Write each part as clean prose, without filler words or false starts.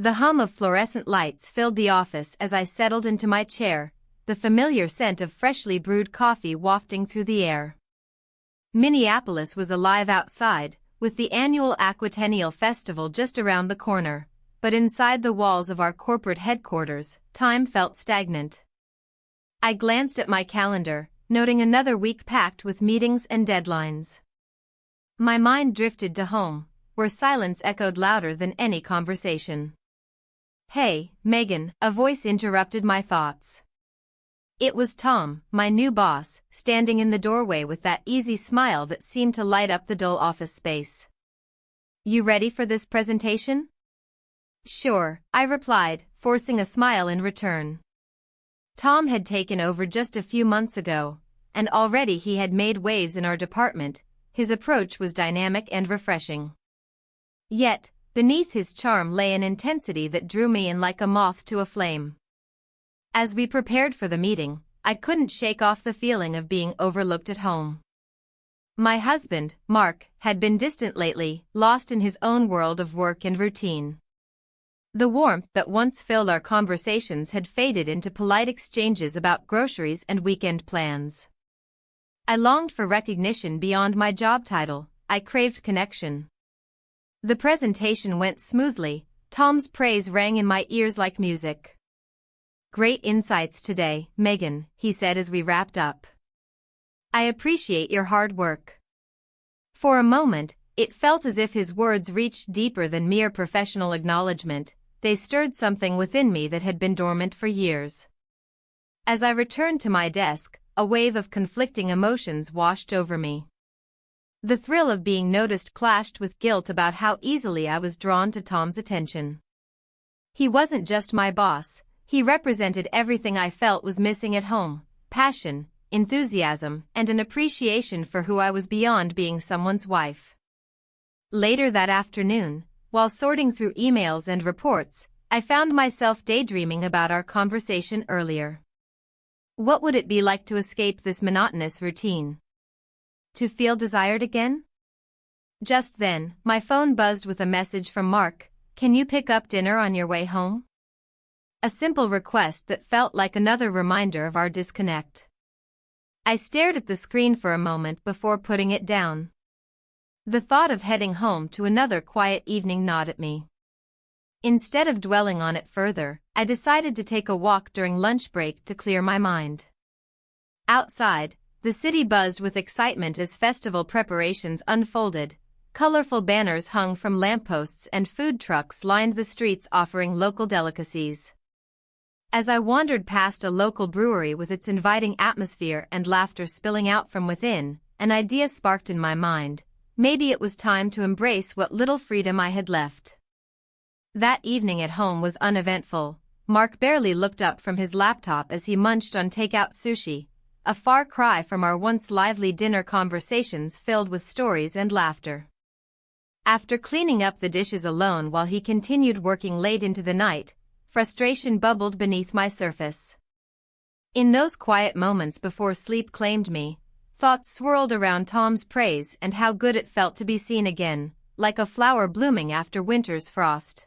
The hum of fluorescent lights filled the office as I settled into my chair, the familiar scent of freshly brewed coffee wafting through the air. Minneapolis was alive outside, with the annual Aquatennial Festival just around the corner, but inside the walls of our corporate headquarters, time felt stagnant. I glanced at my calendar, noting another week packed with meetings and deadlines. My mind drifted to home, where silence echoed louder than any conversation. "Hey, Megan," a voice interrupted my thoughts. It was Tom, my new boss, standing in the doorway with that easy smile that seemed to light up the dull office space. "You ready for this presentation?" "Sure," I replied, forcing a smile in return. Tom had taken over just a few months ago, and already he had made waves in our department. His approach was dynamic and refreshing. Yet, beneath his charm lay an intensity that drew me in like a moth to a flame. As we prepared for the meeting, I couldn't shake off the feeling of being overlooked at home. My husband, Mark, had been distant lately, lost in his own world of work and routine. The warmth that once filled our conversations had faded into polite exchanges about groceries and weekend plans. I longed for recognition beyond my job title. I craved connection. The presentation went smoothly. Tom's praise rang in my ears like music. "Great insights today, Megan," he said as we wrapped up. "I appreciate your hard work." For a moment, it felt as if his words reached deeper than mere professional acknowledgement. They stirred something within me that had been dormant for years. As I returned to my desk, a wave of conflicting emotions washed over me. The thrill of being noticed clashed with guilt about how easily I was drawn to Tom's attention. He wasn't just my boss, he represented everything I felt was missing at home: passion, enthusiasm, and an appreciation for who I was beyond being someone's wife. Later that afternoon, while sorting through emails and reports, I found myself daydreaming about our conversation earlier. What would it be like to escape this monotonous routine? To feel desired again? Just then, my phone buzzed with a message from Mark. "Can you pick up dinner on your way home?" A simple request that felt like another reminder of our disconnect. I stared at the screen for a moment before putting it down. The thought of heading home to another quiet evening gnawed at me. Instead of dwelling on it further, I decided to take a walk during lunch break to clear my mind. Outside, the city buzzed with excitement as festival preparations unfolded. Colorful banners hung from lampposts and food trucks lined the streets offering local delicacies. As I wandered past a local brewery with its inviting atmosphere and laughter spilling out from within, an idea sparked in my mind. Maybe it was time to embrace what little freedom I had left. That evening at home was uneventful. Mark barely looked up from his laptop as he munched on takeout sushi, a far cry from our once lively dinner conversations filled with stories and laughter. After cleaning up the dishes alone while he continued working late into the night, frustration bubbled beneath my surface. In those quiet moments before sleep claimed me, thoughts swirled around Tom's praise and how good it felt to be seen again, like a flower blooming after winter's frost.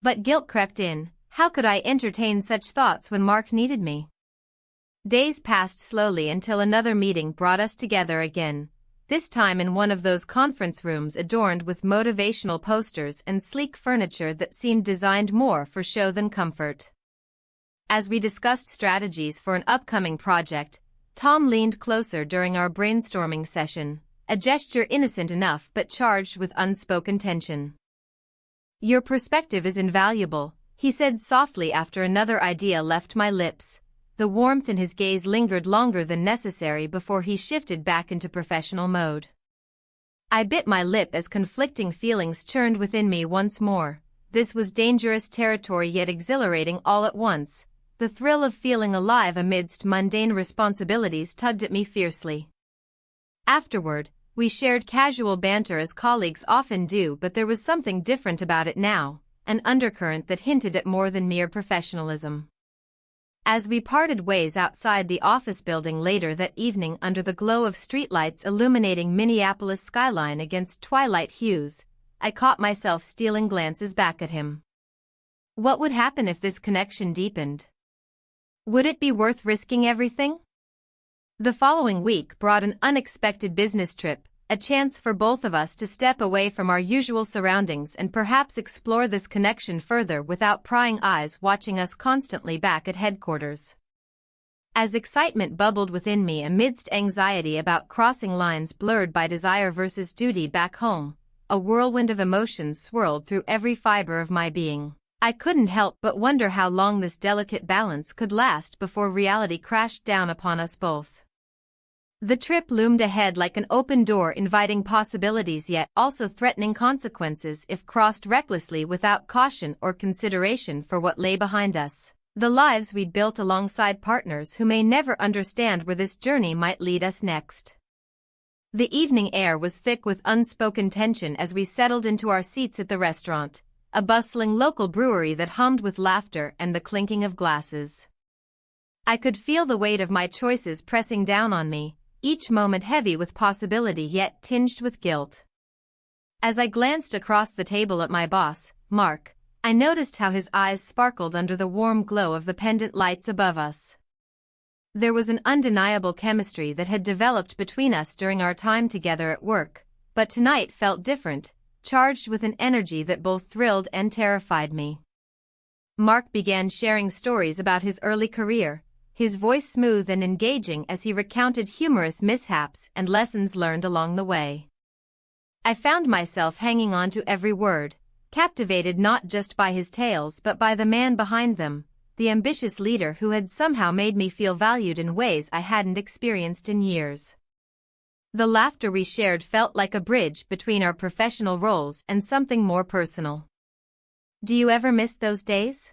But guilt crept in. How could I entertain such thoughts when Mark needed me? Days passed slowly until another meeting brought us together again, this time in one of those conference rooms adorned with motivational posters and sleek furniture that seemed designed more for show than comfort. As we discussed strategies for an upcoming project, Tom leaned closer during our brainstorming session, a gesture innocent enough but charged with unspoken tension. "Your perspective is invaluable," he said softly after another idea left my lips. The warmth in his gaze lingered longer than necessary before he shifted back into professional mode. I bit my lip as conflicting feelings churned within me once more. This was dangerous territory yet exhilarating all at once. The thrill of feeling alive amidst mundane responsibilities tugged at me fiercely. Afterward, we shared casual banter as colleagues often do, but there was something different about it now, an undercurrent that hinted at more than mere professionalism. As we parted ways outside the office building later that evening under the glow of streetlights illuminating Minneapolis skyline against twilight hues, I caught myself stealing glances back at him. What would happen if this connection deepened? Would it be worth risking everything? The following week brought an unexpected business trip, a chance for both of us to step away from our usual surroundings and perhaps explore this connection further without prying eyes watching us constantly back at headquarters. As excitement bubbled within me amidst anxiety about crossing lines blurred by desire versus duty back home, a whirlwind of emotions swirled through every fiber of my being. I couldn't help but wonder how long this delicate balance could last before reality crashed down upon us both. The trip loomed ahead like an open door inviting possibilities yet also threatening consequences if crossed recklessly without caution or consideration for what lay behind us. The lives we'd built alongside partners who may never understand where this journey might lead us next. The evening air was thick with unspoken tension as we settled into our seats at the restaurant, a bustling local brewery that hummed with laughter and the clinking of glasses. I could feel the weight of my choices pressing down on me, each moment heavy with possibility yet tinged with guilt. As I glanced across the table at my boss, Mark, I noticed how his eyes sparkled under the warm glow of the pendant lights above us. There was an undeniable chemistry that had developed between us during our time together at work, but tonight felt different, charged with an energy that both thrilled and terrified me. Mark began sharing stories about his early career, his voice smooth and engaging as he recounted humorous mishaps and lessons learned along the way. I found myself hanging on to every word, captivated not just by his tales but by the man behind them, the ambitious leader who had somehow made me feel valued in ways I hadn't experienced in years. The laughter we shared felt like a bridge between our professional roles and something more personal. "Do you ever miss those days?"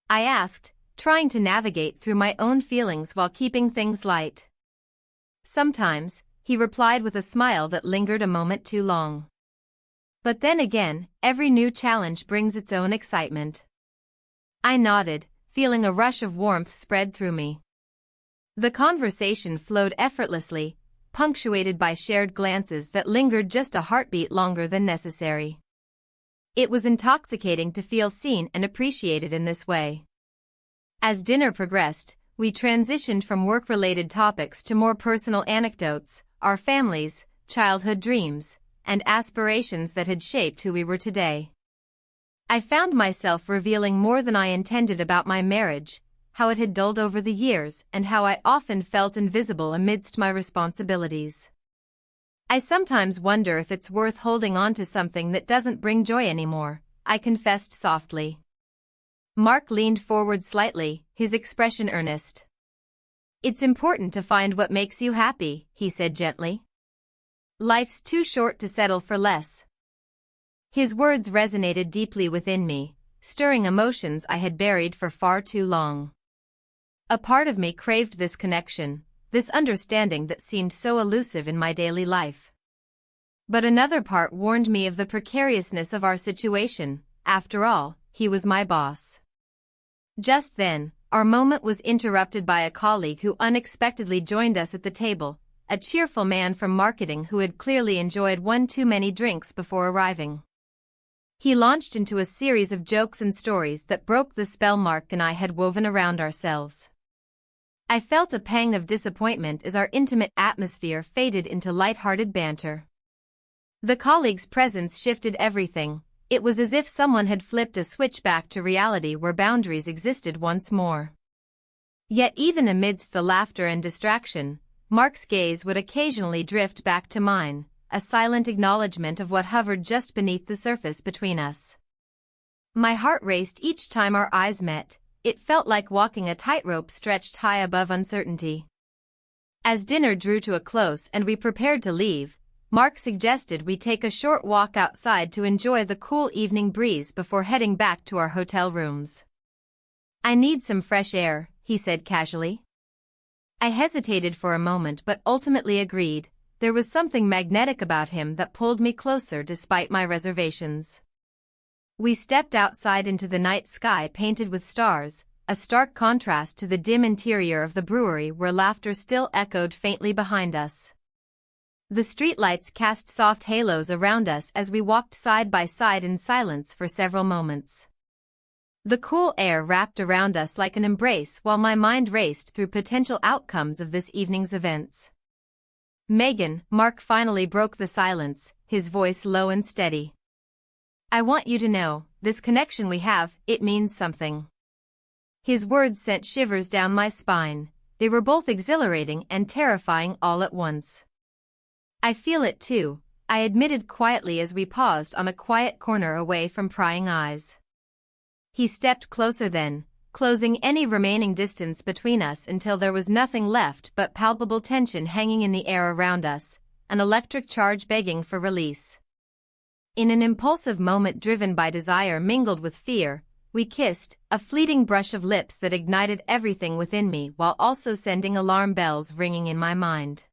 I asked, trying to navigate through my own feelings while keeping things light. "Sometimes," he replied with a smile that lingered a moment too long. "But then again, every new challenge brings its own excitement." I nodded, feeling a rush of warmth spread through me. The conversation flowed effortlessly, punctuated by shared glances that lingered just a heartbeat longer than necessary. It was intoxicating to feel seen and appreciated in this way. As dinner progressed, we transitioned from work-related topics to more personal anecdotes, our families, childhood dreams, and aspirations that had shaped who we were today. I found myself revealing more than I intended about my marriage, how it had dulled over the years and how I often felt invisible amidst my responsibilities. "I sometimes wonder if it's worth holding on to something that doesn't bring joy anymore," I confessed softly. Mark leaned forward slightly, his expression earnest. "It's important to find what makes you happy," he said gently. "Life's too short to settle for less." His words resonated deeply within me, stirring emotions I had buried for far too long. A part of me craved this connection, this understanding that seemed so elusive in my daily life. But another part warned me of the precariousness of our situation. After all, he was my boss. Just then, our moment was interrupted by a colleague who unexpectedly joined us at the table, a cheerful man from marketing who had clearly enjoyed one too many drinks before arriving. He launched into a series of jokes and stories that broke the spell Mark and I had woven around ourselves. I felt a pang of disappointment as our intimate atmosphere faded into light-hearted banter. The colleague's presence shifted everything. It was as if someone had flipped a switch back to reality where boundaries existed once more. Yet even amidst the laughter and distraction, Mark's gaze would occasionally drift back to mine, a silent acknowledgement of what hovered just beneath the surface between us. My heart raced each time our eyes met. It felt like walking a tightrope stretched high above uncertainty. As dinner drew to a close and we prepared to leave, Mark suggested we take a short walk outside to enjoy the cool evening breeze before heading back to our hotel rooms. "I need some fresh air," he said casually. I hesitated for a moment but ultimately agreed. There was something magnetic about him that pulled me closer despite my reservations. We stepped outside into the night sky painted with stars, a stark contrast to the dim interior of the brewery where laughter still echoed faintly behind us. The streetlights cast soft halos around us as we walked side by side in silence for several moments. The cool air wrapped around us like an embrace while my mind raced through potential outcomes of this evening's events. "Megan," Mark finally broke the silence, his voice low and steady. "I want you to know, this connection we have, it means something." His words sent shivers down my spine. They were both exhilarating and terrifying all at once. "I feel it too," I admitted quietly as we paused on a quiet corner away from prying eyes. He stepped closer then, closing any remaining distance between us until there was nothing left but palpable tension hanging in the air around us, an electric charge begging for release. In an impulsive moment driven by desire mingled with fear, we kissed, a fleeting brush of lips that ignited everything within me while also sending alarm bells ringing in my mind.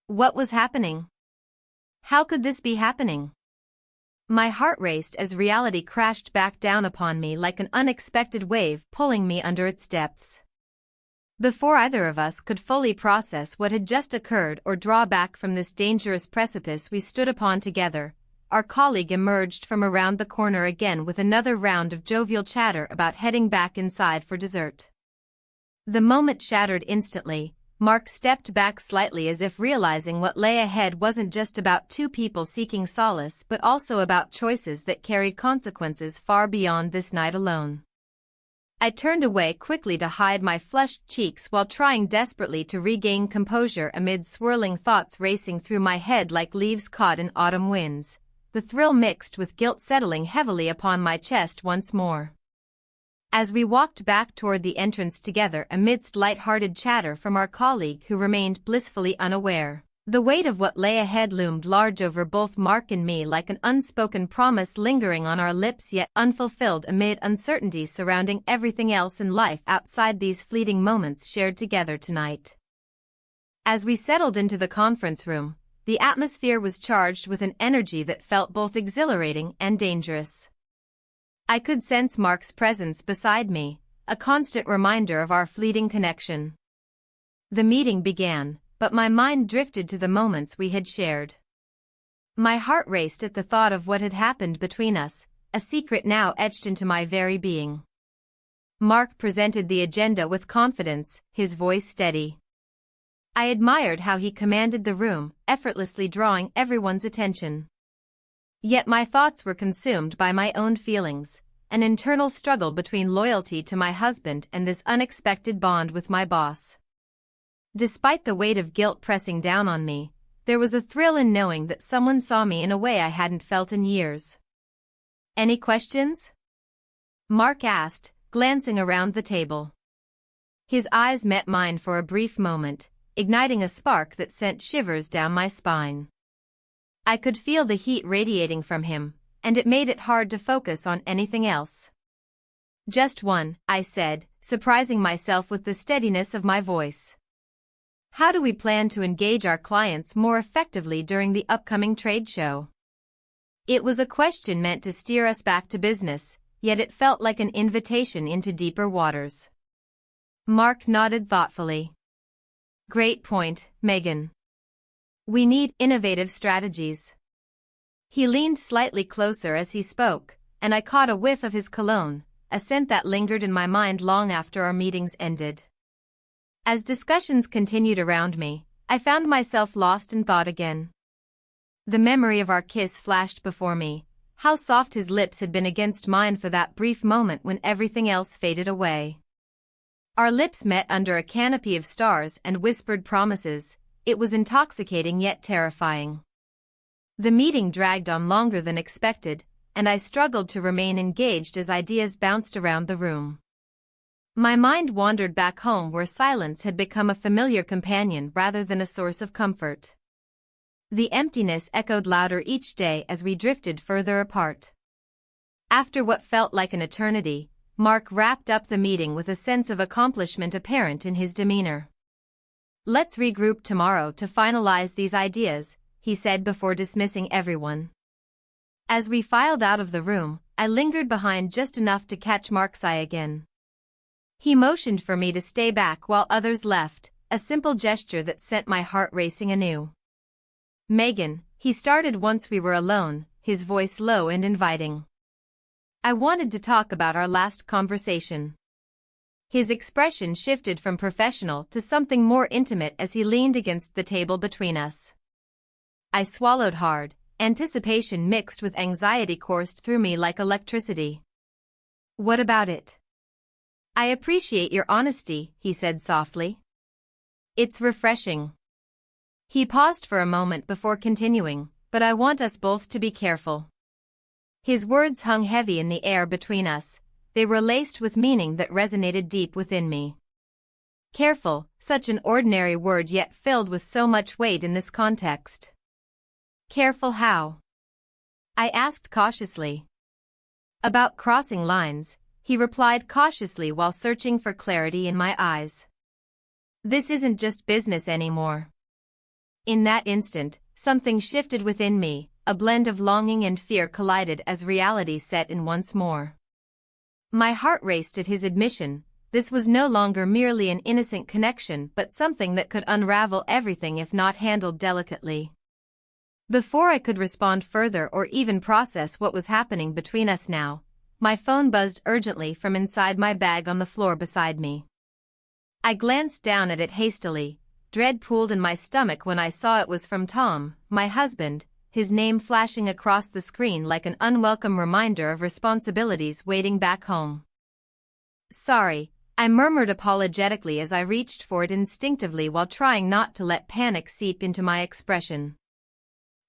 What was happening? How could this be happening? My heart raced as reality crashed back down upon me like an unexpected wave pulling me under its depths. Before either of us could fully process what had just occurred or draw back from this dangerous precipice we stood upon together, our colleague emerged from around the corner again with another round of jovial chatter about heading back inside for dessert. The moment shattered instantly. Mark stepped back slightly as if realizing what lay ahead wasn't just about two people seeking solace but also about choices that carried consequences far beyond this night alone. I turned away quickly to hide my flushed cheeks while trying desperately to regain composure amid swirling thoughts racing through my head like leaves caught in autumn winds, the thrill mixed with guilt settling heavily upon my chest once more. As we walked back toward the entrance together amidst light-hearted chatter from our colleague who remained blissfully unaware, the weight of what lay ahead loomed large over both Mark and me like an unspoken promise lingering on our lips yet unfulfilled amid uncertainties surrounding everything else in life outside these fleeting moments shared together tonight. As we settled into the conference room, the atmosphere was charged with an energy that felt both exhilarating and dangerous. I could sense Mark's presence beside me, a constant reminder of our fleeting connection. The meeting began, but my mind drifted to the moments we had shared. My heart raced at the thought of what had happened between us, a secret now etched into my very being. Mark presented the agenda with confidence, his voice steady. I admired how he commanded the room, effortlessly drawing everyone's attention. Yet my thoughts were consumed by my own feelings, an internal struggle between loyalty to my husband and this unexpected bond with my boss. Despite the weight of guilt pressing down on me, there was a thrill in knowing that someone saw me in a way I hadn't felt in years. "Any questions?" Mark asked, glancing around the table. His eyes met mine for a brief moment, igniting a spark that sent shivers down my spine. I could feel the heat radiating from him, and it made it hard to focus on anything else. "Just one," I said, surprising myself with the steadiness of my voice. "How do we plan to engage our clients more effectively during the upcoming trade show?" It was a question meant to steer us back to business, yet it felt like an invitation into deeper waters. Mark nodded thoughtfully. "Great point, Megan. We need innovative strategies." He leaned slightly closer as he spoke, and I caught a whiff of his cologne, a scent that lingered in my mind long after our meetings ended. As discussions continued around me, I found myself lost in thought again. The memory of our kiss flashed before me, how soft his lips had been against mine for that brief moment when everything else faded away. Our lips met under a canopy of stars and whispered promises. It was intoxicating yet terrifying. The meeting dragged on longer than expected, and I struggled to remain engaged as ideas bounced around the room. My mind wandered back home where silence had become a familiar companion rather than a source of comfort. The emptiness echoed louder each day as we drifted further apart. After what felt like an eternity, Mark wrapped up the meeting with a sense of accomplishment apparent in his demeanor. "Let's regroup tomorrow to finalize these ideas," he said before dismissing everyone. As we filed out of the room, I lingered behind just enough to catch Mark's eye again. He motioned for me to stay back while others left, a simple gesture that sent my heart racing anew. "Megan," he started once we were alone, his voice low and inviting. I wanted to talk about our last conversation. His expression shifted from professional to something more intimate as he leaned against the table between us. I swallowed hard, anticipation mixed with anxiety coursed through me like electricity. What about it? I appreciate your honesty, he said softly. It's refreshing. He paused for a moment before continuing, but I want us both to be careful. His words hung heavy in the air between us. They were laced with meaning that resonated deep within me. Careful, such an ordinary word yet filled with so much weight in this context. Careful how? I asked cautiously. About crossing lines, he replied cautiously while searching for clarity in my eyes. This isn't just business anymore. In that instant, something shifted within me, a blend of longing and fear collided as reality set in once more. My heart raced at his admission. This was no longer merely an innocent connection but something that could unravel everything if not handled delicately. Before I could respond further or even process what was happening between us now, my phone buzzed urgently from inside my bag on the floor beside me. I glanced down at it hastily. Dread pooled in my stomach when I saw it was from Tom, my husband, his name flashing across the screen like an unwelcome reminder of responsibilities waiting back home. Sorry, I murmured apologetically as I reached for it instinctively while trying not to let panic seep into my expression.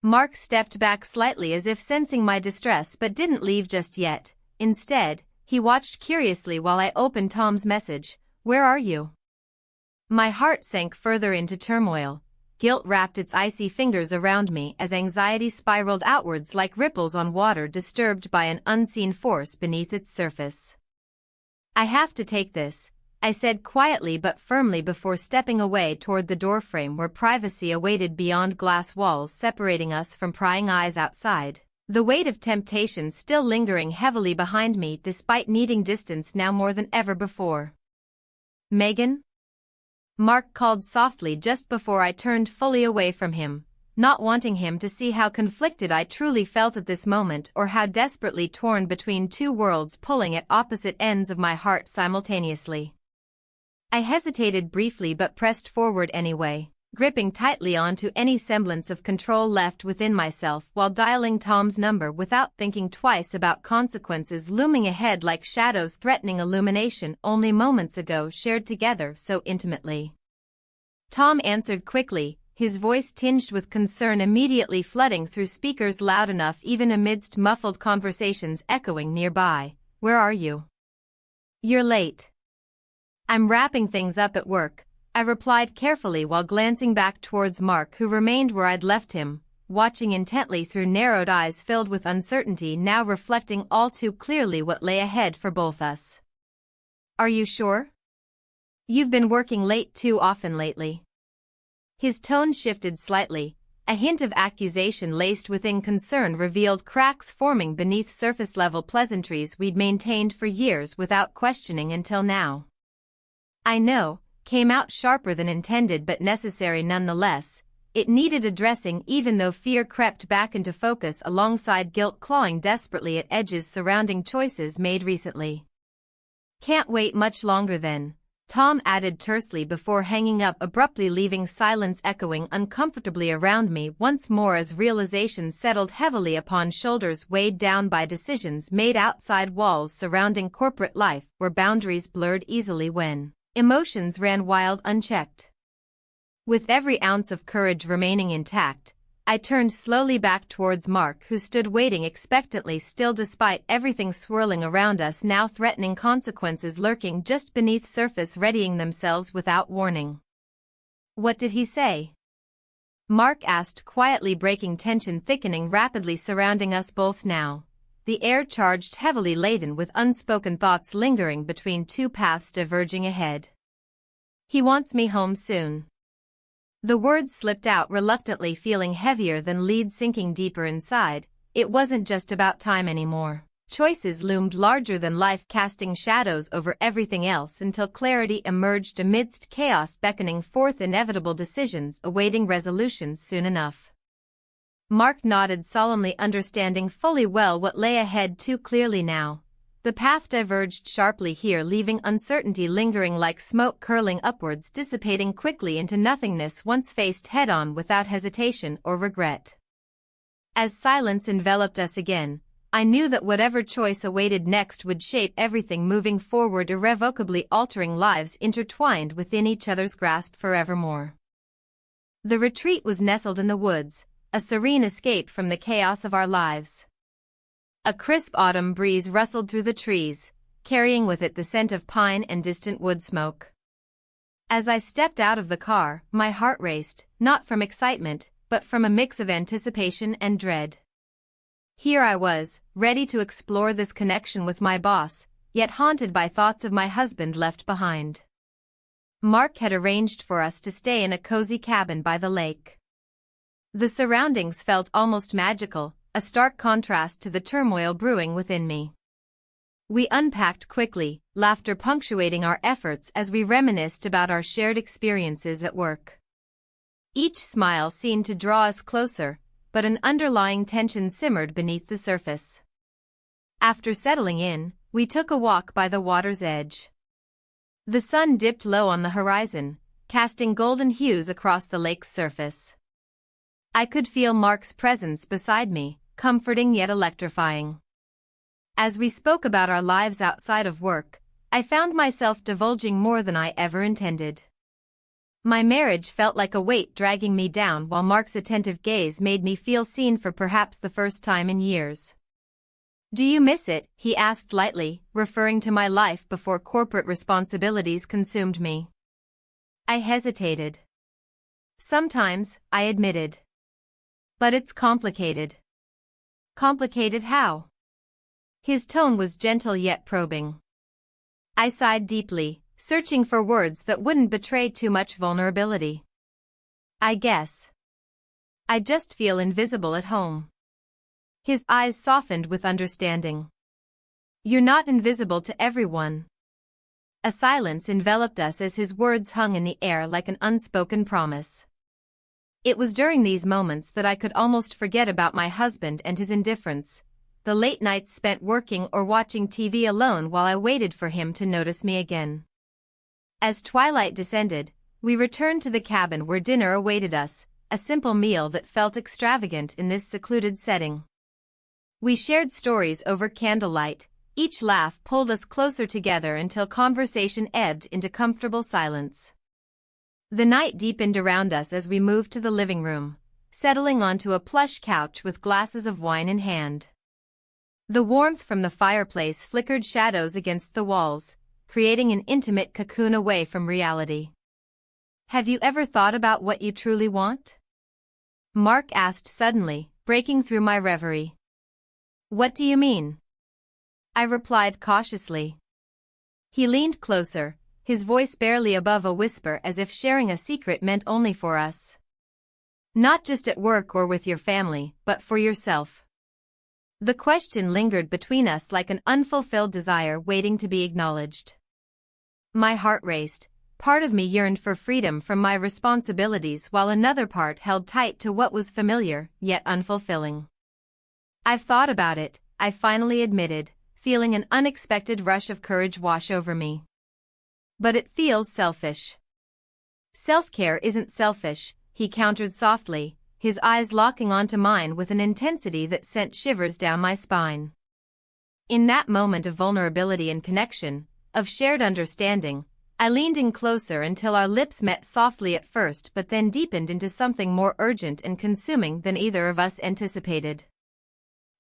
Mark stepped back slightly as if sensing my distress but didn't leave just yet. Instead, he watched curiously while I opened Tom's message. Where are you? My heart sank further into turmoil. Guilt wrapped its icy fingers around me as anxiety spiraled outwards like ripples on water disturbed by an unseen force beneath its surface. I have to take this, I said quietly but firmly before stepping away toward the doorframe where privacy awaited beyond glass walls separating us from prying eyes outside, the weight of temptation still lingering heavily behind me despite needing distance now more than ever before. Megan? Mark called softly just before I turned fully away from him, not wanting him to see how conflicted I truly felt at this moment or how desperately torn between two worlds pulling at opposite ends of my heart simultaneously. I hesitated briefly but pressed forward anyway, gripping tightly onto any semblance of control left within myself while dialing Tom's number without thinking twice about consequences looming ahead like shadows threatening illumination only moments ago shared together so intimately. Tom answered quickly, his voice tinged with concern immediately flooding through speakers loud enough even amidst muffled conversations echoing nearby. Where are you? You're late. I'm wrapping things up at work, I replied carefully while glancing back towards Mark who remained where I'd left him, watching intently through narrowed eyes filled with uncertainty now reflecting all too clearly what lay ahead for both us. Are you sure? You've been working late too often lately. His tone shifted slightly, a hint of accusation laced within concern revealed cracks forming beneath surface-level pleasantries we'd maintained for years without questioning until now. I know, came out sharper than intended but necessary nonetheless. It needed addressing even though fear crept back into focus alongside guilt clawing desperately at edges surrounding choices made recently. Can't wait much longer then, Tom added tersely before hanging up abruptly leaving silence echoing uncomfortably around me once more as realization settled heavily upon shoulders weighed down by decisions made outside walls surrounding corporate life where boundaries blurred easily when emotions ran wild unchecked. With every ounce of courage remaining intact, I turned slowly back towards Mark who stood waiting expectantly still despite everything swirling around us now threatening consequences lurking just beneath surface readying themselves without warning. What did he say? Mark asked quietly breaking tension thickening rapidly surrounding us both now. The air charged heavily laden with unspoken thoughts lingering between two paths diverging ahead. He wants me home soon. The words slipped out reluctantly feeling heavier than lead sinking deeper inside. It wasn't just about time anymore. Choices loomed larger than life casting shadows over everything else until clarity emerged amidst chaos beckoning forth inevitable decisions awaiting resolution soon enough. Mark nodded solemnly, understanding fully well what lay ahead too clearly now. The path diverged sharply here, leaving uncertainty lingering like smoke curling upwards, dissipating quickly into nothingness once faced head-on without hesitation or regret. As silence enveloped us again, I knew that whatever choice awaited next would shape everything moving forward, irrevocably altering lives intertwined within each other's grasp forevermore. The retreat was nestled in the woods, a serene escape from the chaos of our lives. A crisp autumn breeze rustled through the trees, carrying with it the scent of pine and distant wood smoke. As I stepped out of the car, my heart raced, not from excitement, but from a mix of anticipation and dread. Here I was, ready to explore this connection with my boss, yet haunted by thoughts of my husband left behind. Mark had arranged for us to stay in a cozy cabin by the lake. The surroundings felt almost magical, a stark contrast to the turmoil brewing within me. We unpacked quickly, laughter punctuating our efforts as we reminisced about our shared experiences at work. Each smile seemed to draw us closer, but an underlying tension simmered beneath the surface. After settling in, we took a walk by the water's edge. The sun dipped low on the horizon, casting golden hues across the lake's surface. I could feel Mark's presence beside me, comforting yet electrifying. As we spoke about our lives outside of work, I found myself divulging more than I ever intended. My marriage felt like a weight dragging me down, while Mark's attentive gaze made me feel seen for perhaps the first time in years. "Do you miss it?" he asked lightly, referring to my life before corporate responsibilities consumed me. I hesitated. "Sometimes," I admitted. "But it's complicated." "Complicated how?" His tone was gentle yet probing. I sighed deeply, searching for words that wouldn't betray too much vulnerability. "I guess I just feel invisible at home." His eyes softened with understanding. "You're not invisible to everyone." A silence enveloped us as his words hung in the air like an unspoken promise. It was during these moments that I could almost forget about my husband and his indifference, the late nights spent working or watching TV alone while I waited for him to notice me again. As twilight descended, we returned to the cabin where dinner awaited us, a simple meal that felt extravagant in this secluded setting. We shared stories over candlelight, each laugh pulled us closer together until conversation ebbed into comfortable silence. The night deepened around us as we moved to the living room, settling onto a plush couch with glasses of wine in hand. The warmth from the fireplace flickered shadows against the walls, creating an intimate cocoon away from reality. "Have you ever thought about what you truly want?" Mark asked suddenly, breaking through my reverie. "What do you mean?" I replied cautiously. He leaned closer, his voice barely above a whisper, as if sharing a secret meant only for us. "Not just at work or with your family, but for yourself." The question lingered between us like an unfulfilled desire waiting to be acknowledged. My heart raced. Part of me yearned for freedom from my responsibilities while another part held tight to what was familiar, yet unfulfilling. "I've thought about it," I finally admitted, feeling an unexpected rush of courage wash over me. "But it feels selfish." "Self-care isn't selfish," he countered softly, his eyes locking onto mine with an intensity that sent shivers down my spine. In that moment of vulnerability and connection, of shared understanding, I leaned in closer until our lips met softly at first but then deepened into something more urgent and consuming than either of us anticipated.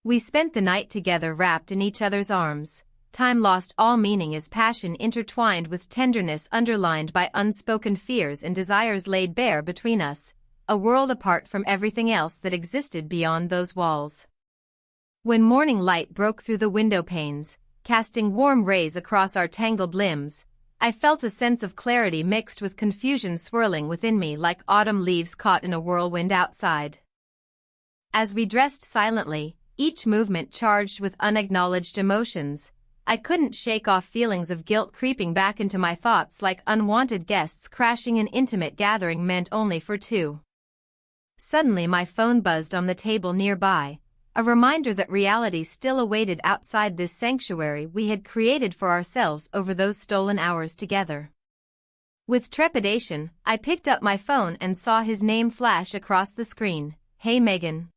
We spent the night together wrapped in each other's arms, time lost all meaning as passion intertwined with tenderness underlined by unspoken fears and desires laid bare between us, a world apart from everything else that existed beyond those walls. When morning light broke through the window panes, casting warm rays across our tangled limbs, I felt a sense of clarity mixed with confusion swirling within me like autumn leaves caught in a whirlwind outside. As we dressed silently, each movement charged with unacknowledged emotions, I couldn't shake off feelings of guilt creeping back into my thoughts like unwanted guests crashing an intimate gathering meant only for two. Suddenly my phone buzzed on the table nearby, a reminder that reality still awaited outside this sanctuary we had created for ourselves over those stolen hours together. With trepidation, I picked up my phone and saw his name flash across the screen. "Hey Megan.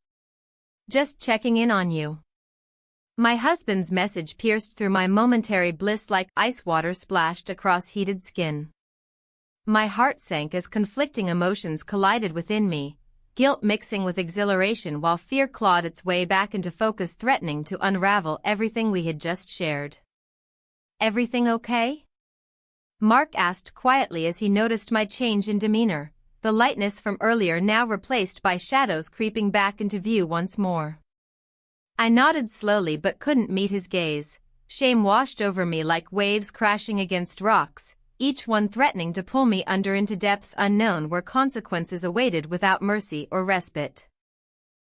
Just checking in on you." My husband's message pierced through my momentary bliss like ice water splashed across heated skin. My heart sank as conflicting emotions collided within me, guilt mixing with exhilaration while fear clawed its way back into focus, threatening to unravel everything we had just shared. "Everything okay?" Mark asked quietly as he noticed my change in demeanor, the lightness from earlier now replaced by shadows creeping back into view once more. I nodded slowly but couldn't meet his gaze. Shame washed over me like waves crashing against rocks, each one threatening to pull me under into depths unknown where consequences awaited without mercy or respite.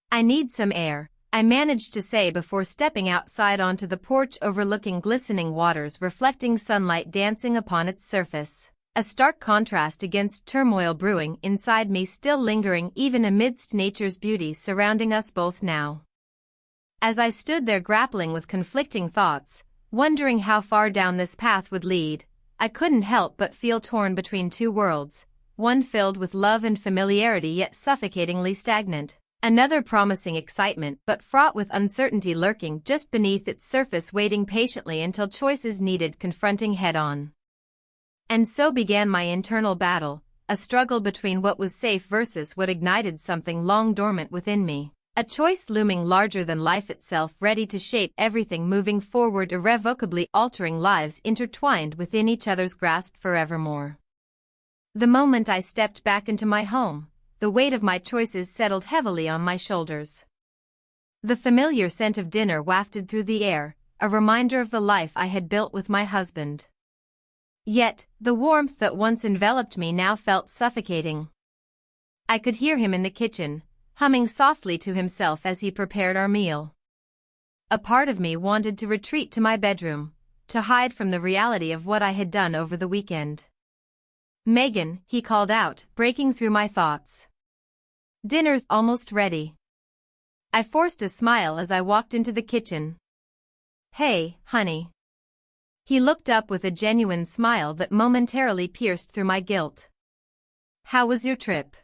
"I need some air," I managed to say before stepping outside onto the porch overlooking glistening waters reflecting sunlight dancing upon its surface, a stark contrast against turmoil brewing inside me still lingering even amidst nature's beauty surrounding us both now. As I stood there grappling with conflicting thoughts, wondering how far down this path would lead, I couldn't help but feel torn between two worlds, one filled with love and familiarity yet suffocatingly stagnant, another promising excitement but fraught with uncertainty lurking just beneath its surface waiting patiently until choices needed confronting head-on. And so began my internal battle, a struggle between what was safe versus what ignited something long dormant within me, a choice looming larger than life itself ready to shape everything moving forward irrevocably altering lives intertwined within each other's grasp forevermore. The moment I stepped back into my home, the weight of my choices settled heavily on my shoulders. The familiar scent of dinner wafted through the air, a reminder of the life I had built with my husband. Yet, the warmth that once enveloped me now felt suffocating. I could hear him in the kitchen, humming softly to himself as he prepared our meal. A part of me wanted to retreat to my bedroom, to hide from the reality of what I had done over the weekend. "Megan," he called out, breaking through my thoughts. "Dinner's almost ready." I forced a smile as I walked into the kitchen. "Hey, honey." He looked up with a genuine smile that momentarily pierced through my guilt. "How was your trip?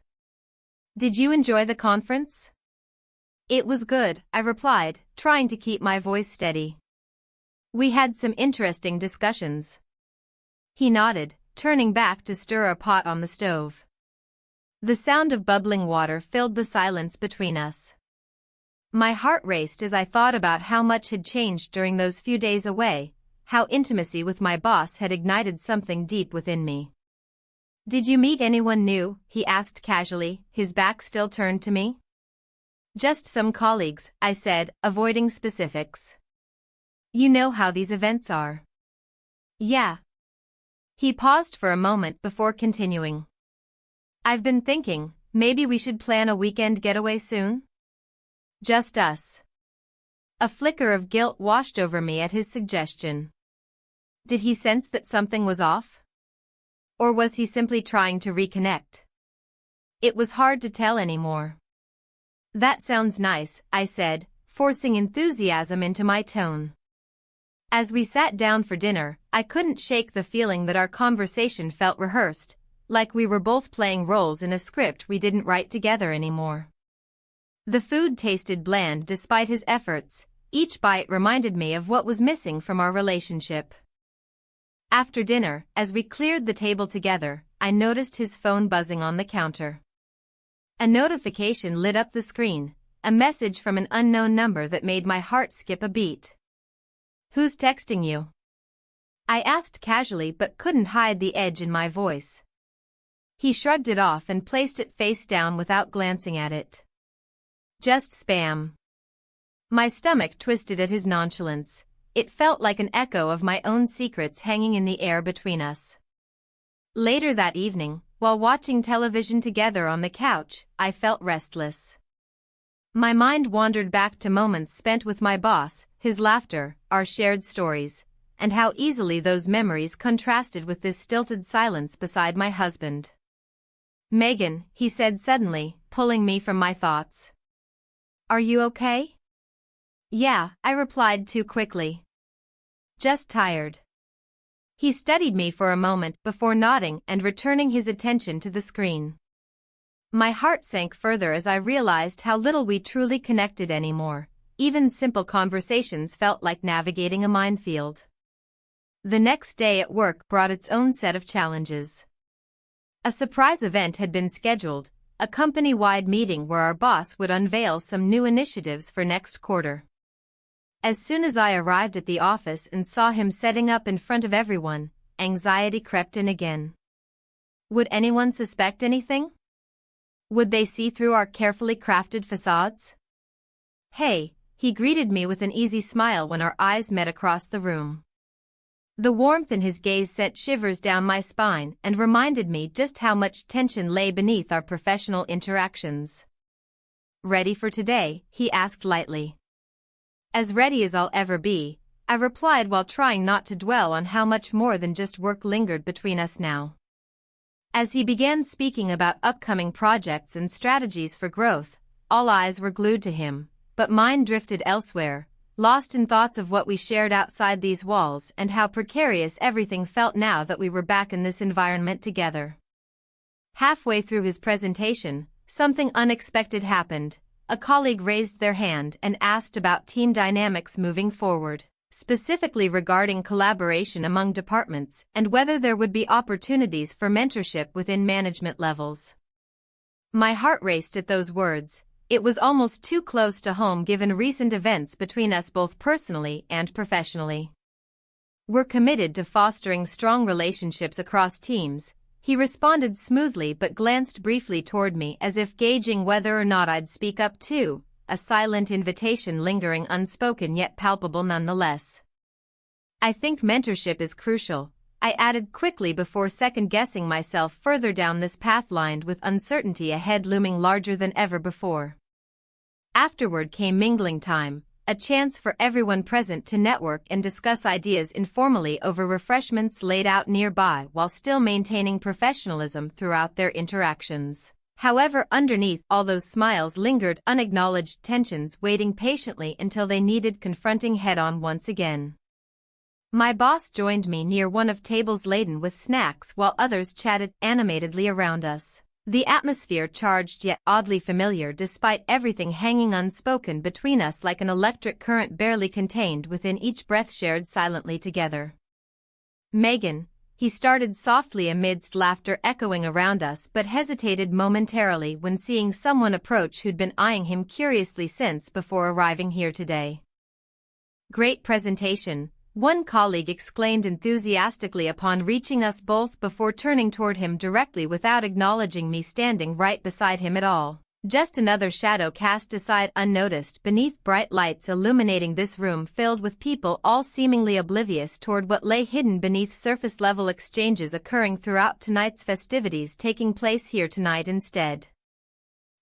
Did you enjoy the conference?" "It was good," I replied, trying to keep my voice steady. "We had some interesting discussions." He nodded, turning back to stir a pot on the stove. The sound of bubbling water filled the silence between us. My heart raced as I thought about how much had changed during those few days away, how intimacy with my boss had ignited something deep within me. "Did you meet anyone new?" he asked casually, his back still turned to me. "Just some colleagues," I said, avoiding specifics. "You know how these events are." "Yeah." He paused for a moment before continuing. "I've been thinking, maybe we should plan a weekend getaway soon? Just us." A flicker of guilt washed over me at his suggestion. Did he sense that something was off? Or was he simply trying to reconnect? It was hard to tell anymore. "That sounds nice," I said, forcing enthusiasm into my tone. As we sat down for dinner, I couldn't shake the feeling that our conversation felt rehearsed, like we were both playing roles in a script we didn't write together anymore. The food tasted bland despite his efforts, each bite reminded me of what was missing from our relationship. After dinner, as we cleared the table together, I noticed his phone buzzing on the counter. A notification lit up the screen, a message from an unknown number that made my heart skip a beat. "Who's texting you?" I asked casually but couldn't hide the edge in my voice. He shrugged it off and placed it face down without glancing at it. "Just spam." My stomach twisted at his nonchalance. It felt like an echo of my own secrets hanging in the air between us. Later that evening, while watching television together on the couch, I felt restless. My mind wandered back to moments spent with my boss, his laughter, our shared stories, and how easily those memories contrasted with this stilted silence beside my husband. Megan, he said suddenly, pulling me from my thoughts. Are you okay? Yeah, I replied too quickly. Just tired. He studied me for a moment before nodding and returning his attention to the screen. My heart sank further as I realized how little we truly connected anymore. Even simple conversations felt like navigating a minefield. The next day at work brought its own set of challenges. A surprise event had been scheduled, a company-wide meeting where our boss would unveil some new initiatives for next quarter. As soon as I arrived at the office and saw him setting up in front of everyone, anxiety crept in again. Would anyone suspect anything? Would they see through our carefully crafted facades? Hey, he greeted me with an easy smile when our eyes met across the room. The warmth in his gaze sent shivers down my spine and reminded me just how much tension lay beneath our professional interactions. Ready for today? He asked lightly. As ready as I'll ever be, I replied while trying not to dwell on how much more than just work lingered between us now. As he began speaking about upcoming projects and strategies for growth, all eyes were glued to him, but mine drifted elsewhere, lost in thoughts of what we shared outside these walls and how precarious everything felt now that we were back in this environment together. Halfway through his presentation, something unexpected happened. A colleague raised their hand and asked about team dynamics moving forward, specifically regarding collaboration among departments and whether there would be opportunities for mentorship within management levels. My heart raced at those words. It was almost too close to home given recent events between us both personally and professionally. We're committed to fostering strong relationships across teams, he responded smoothly but glanced briefly toward me as if gauging whether or not I'd speak up too, a silent invitation lingering unspoken yet palpable nonetheless. I think mentorship is crucial, I added quickly before second-guessing myself further down this path lined with uncertainty ahead looming larger than ever before. Afterward came mingling time, a chance for everyone present to network and discuss ideas informally over refreshments laid out nearby while still maintaining professionalism throughout their interactions. However, underneath all those smiles lingered unacknowledged tensions waiting patiently until they needed confronting head-on once again. My boss joined me near one of tables laden with snacks while others chatted animatedly around us. The atmosphere charged yet oddly familiar despite everything hanging unspoken between us like an electric current barely contained within each breath shared silently together. Megan, he started softly amidst laughter echoing around us but hesitated momentarily when seeing someone approach who'd been eyeing him curiously since before arriving here today. Great presentation, one colleague exclaimed enthusiastically upon reaching us both before turning toward him directly without acknowledging me standing right beside him at all. Just another shadow cast aside unnoticed beneath bright lights illuminating this room filled with people all seemingly oblivious toward what lay hidden beneath surface-level exchanges occurring throughout tonight's festivities taking place here tonight instead.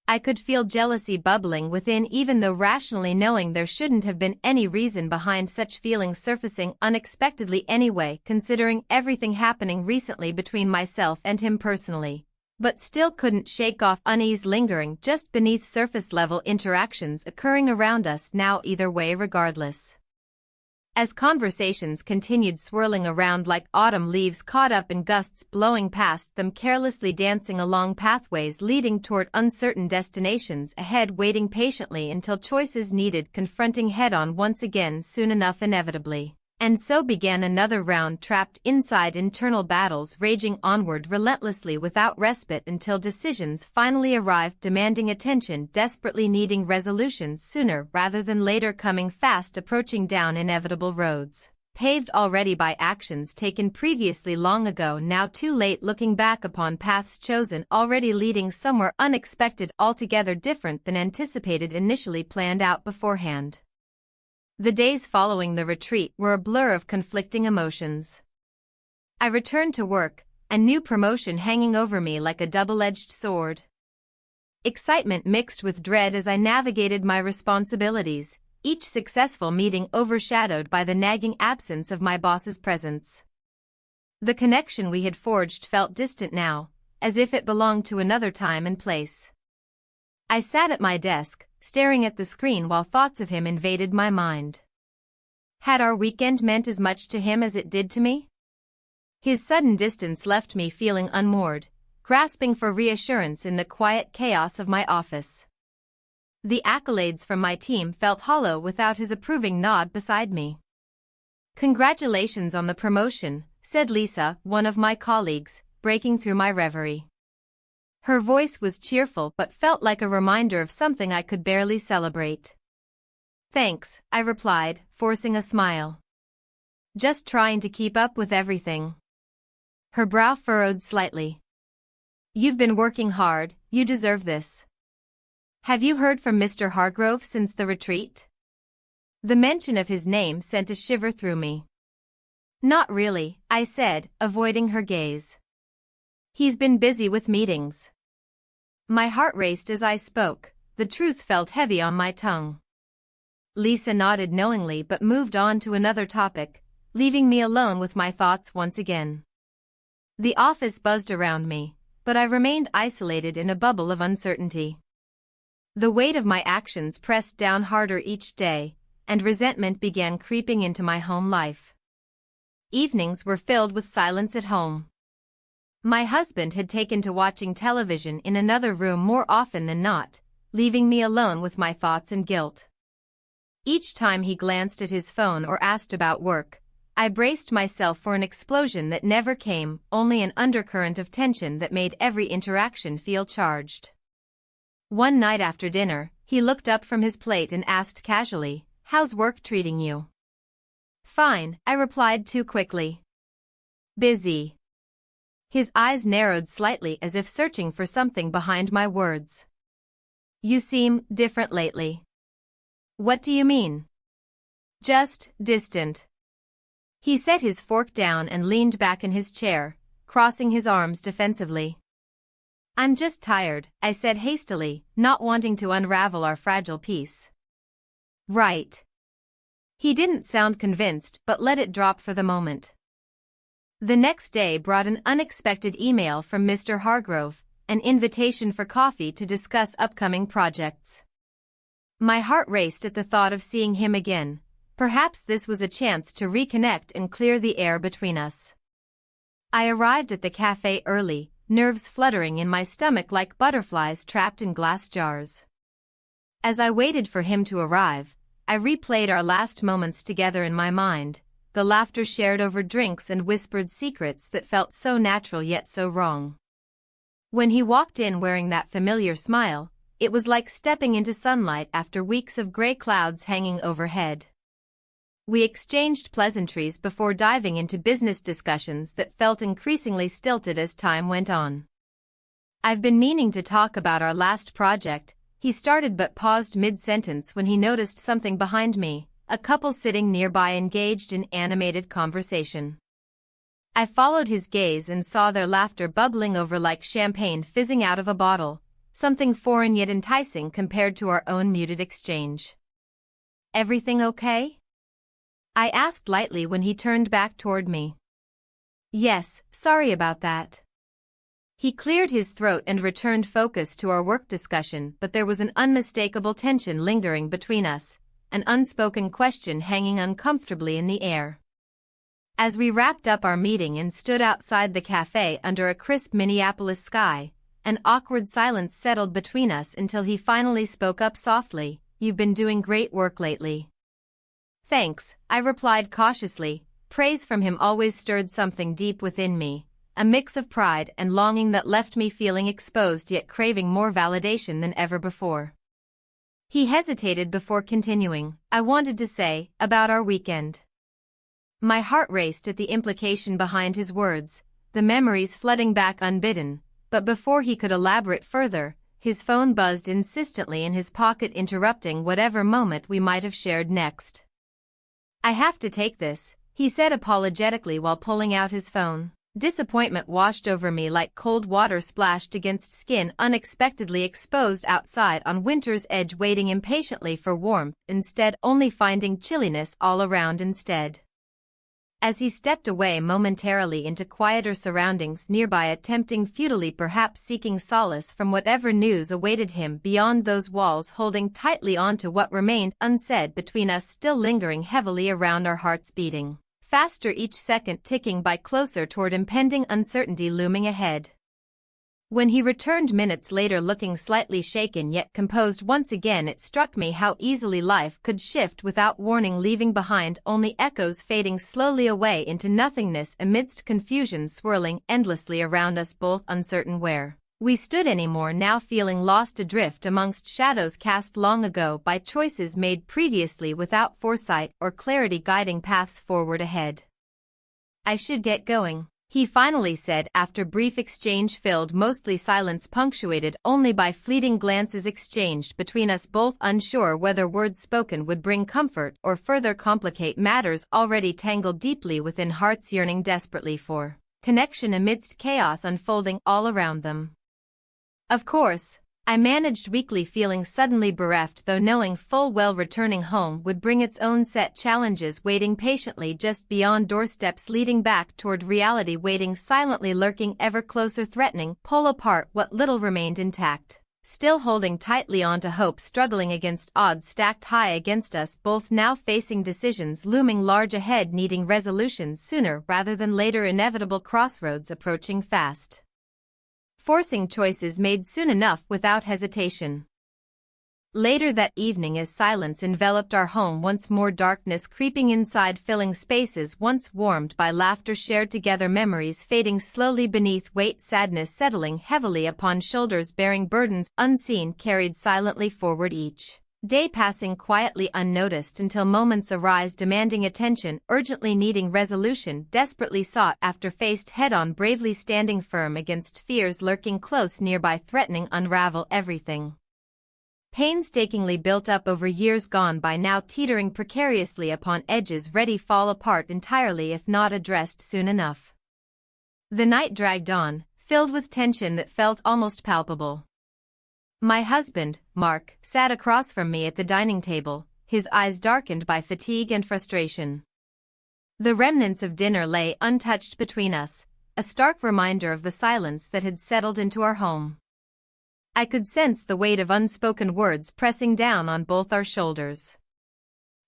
I could feel jealousy bubbling within even though rationally knowing there shouldn't have been any reason behind such feelings surfacing unexpectedly anyway considering everything happening recently between myself and him personally, but still couldn't shake off unease lingering just beneath surface-level interactions occurring around us now either way regardless. As conversations continued swirling around like autumn leaves caught up in gusts blowing past them carelessly dancing along pathways leading toward uncertain destinations ahead waiting patiently until choices needed confronting head-on once again soon enough inevitably. And so began another round trapped inside internal battles raging onward relentlessly without respite until decisions finally arrived demanding attention desperately needing resolution sooner rather than later coming fast approaching down inevitable roads, paved already by actions taken previously long ago now too late looking back upon paths chosen already leading somewhere unexpected altogether different than anticipated initially planned out beforehand. The days following the retreat were a blur of conflicting emotions. I returned to work, a new promotion hanging over me like a double-edged sword. Excitement mixed with dread as I navigated my responsibilities, each successful meeting overshadowed by the nagging absence of my boss's presence. The connection we had forged felt distant now, as if it belonged to another time and place. I sat at my desk, staring at the screen while thoughts of him invaded my mind. Had our weekend meant as much to him as it did to me? His sudden distance left me feeling unmoored, grasping for reassurance in the quiet chaos of my office. The accolades from my team felt hollow without his approving nod beside me. "Congratulations on the promotion," said Lisa, one of my colleagues, breaking through my reverie. Her voice was cheerful but felt like a reminder of something I could barely celebrate. "Thanks," I replied, forcing a smile. "Just trying to keep up with everything." Her brow furrowed slightly. "You've been working hard, you deserve this. Have you heard from Mr. Hargrove since the retreat?" The mention of his name sent a shiver through me. "Not really," I said, avoiding her gaze. "He's been busy with meetings." My heart raced as I spoke, the truth felt heavy on my tongue. Lisa nodded knowingly but moved on to another topic, leaving me alone with my thoughts once again. The office buzzed around me, but I remained isolated in a bubble of uncertainty. The weight of my actions pressed down harder each day, and resentment began creeping into my home life. Evenings were filled with silence at home. My husband had taken to watching television in another room more often than not, leaving me alone with my thoughts and guilt. Each time he glanced at his phone or asked about work, I braced myself for an explosion that never came, only an undercurrent of tension that made every interaction feel charged. One night after dinner, he looked up from his plate and asked casually, "How's work treating you?" "Fine," I replied too quickly. "Busy." His eyes narrowed slightly as if searching for something behind my words. "You seem different lately." "What do you mean?" "Just distant." He set his fork down and leaned back in his chair, crossing his arms defensively. "I'm just tired," I said hastily, not wanting to unravel our fragile peace. "Right." He didn't sound convinced but let it drop for the moment. The next day brought an unexpected email from Mr. Hargrove, an invitation for coffee to discuss upcoming projects. My heart raced at the thought of seeing him again. Perhaps this was a chance to reconnect and clear the air between us. I arrived at the cafe early, nerves fluttering in my stomach like butterflies trapped in glass jars. As I waited for him to arrive, I replayed our last moments together in my mind, the laughter shared over drinks and whispered secrets that felt so natural yet so wrong. When he walked in wearing that familiar smile, it was like stepping into sunlight after weeks of gray clouds hanging overhead. We exchanged pleasantries before diving into business discussions that felt increasingly stilted as time went on. "I've been meaning to talk about our last project," he started but paused mid-sentence when he noticed something behind me, a couple sitting nearby engaged in animated conversation. I followed his gaze and saw their laughter bubbling over like champagne fizzing out of a bottle, something foreign yet enticing compared to our own muted exchange. "Everything okay?" I asked lightly when he turned back toward me. "Yes, sorry about that." He cleared his throat and returned focus to our work discussion, but there was an unmistakable tension lingering between us, an unspoken question hanging uncomfortably in the air. As we wrapped up our meeting and stood outside the cafe under a crisp Minneapolis sky, an awkward silence settled between us until he finally spoke up softly, "You've been doing great work lately." "Thanks," I replied cautiously. Praise from him always stirred something deep within me, a mix of pride and longing that left me feeling exposed yet craving more validation than ever before. He hesitated before continuing. "I wanted to say, about our weekend." My heart raced at the implication behind his words, the memories flooding back unbidden, but before he could elaborate further, his phone buzzed insistently in his pocket, interrupting whatever moment we might have shared next. "I have to take this," he said apologetically while pulling out his phone. Disappointment washed over me like cold water splashed against skin unexpectedly exposed outside on winter's edge, waiting impatiently for warmth instead, only finding chilliness all around instead. As he stepped away momentarily into quieter surroundings nearby, attempting futilely, perhaps seeking solace from whatever news awaited him beyond those walls, holding tightly on to what remained unsaid between us, still lingering heavily around, our hearts beating faster each second, ticking by closer toward impending uncertainty looming ahead. When he returned minutes later, looking slightly shaken yet composed once again, it struck me how easily life could shift without warning, leaving behind only echoes, fading slowly away into nothingness amidst confusion swirling endlessly around us, both uncertain where we stood anymore, now feeling lost adrift amongst shadows cast long ago by choices made previously without foresight or clarity guiding paths forward ahead. "I should get going," he finally said after brief exchange filled mostly silence, punctuated only by fleeting glances exchanged between us, both unsure whether words spoken would bring comfort or further complicate matters already tangled deeply within hearts yearning desperately for connection amidst chaos unfolding all around them. "Of course," I managed weakly, feeling suddenly bereft, though knowing full well returning home would bring its own set challenges, waiting patiently just beyond doorsteps leading back toward reality, waiting silently, lurking ever closer, threatening pull apart what little remained intact. Still holding tightly onto hope, struggling against odds stacked high against us both, now facing decisions looming large ahead, needing resolution sooner rather than later, inevitable crossroads approaching fast, forcing choices made soon enough without hesitation. Later that evening, as silence enveloped our home once more, darkness creeping inside, filling spaces once warmed by laughter shared together, memories fading slowly beneath weight, sadness settling heavily upon shoulders bearing burdens unseen carried silently forward, each day passing quietly unnoticed until moments arise demanding attention, urgently needing resolution, desperately sought after, faced head-on, bravely standing firm against fears lurking close nearby, threatening unravel everything painstakingly built up over years gone by, now teetering precariously upon edges ready fall apart entirely if not addressed soon enough. The night dragged on, filled with tension that felt almost palpable. My husband, Mark, sat across from me at the dining table, his eyes darkened by fatigue and frustration. The remnants of dinner lay untouched between us, a stark reminder of the silence that had settled into our home. I could sense the weight of unspoken words pressing down on both our shoulders.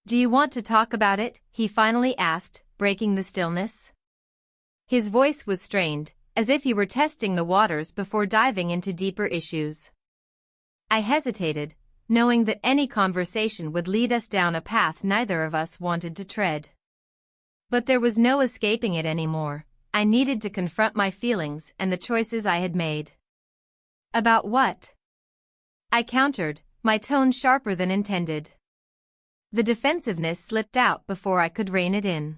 "Do you want to talk about it?" he finally asked, breaking the stillness. His voice was strained, as if he were testing the waters before diving into deeper issues. I hesitated, knowing that any conversation would lead us down a path neither of us wanted to tread. But there was no escaping it anymore. I needed to confront my feelings and the choices I had made. "About what?" I countered, my tone sharper than intended. The defensiveness slipped out before I could rein it in.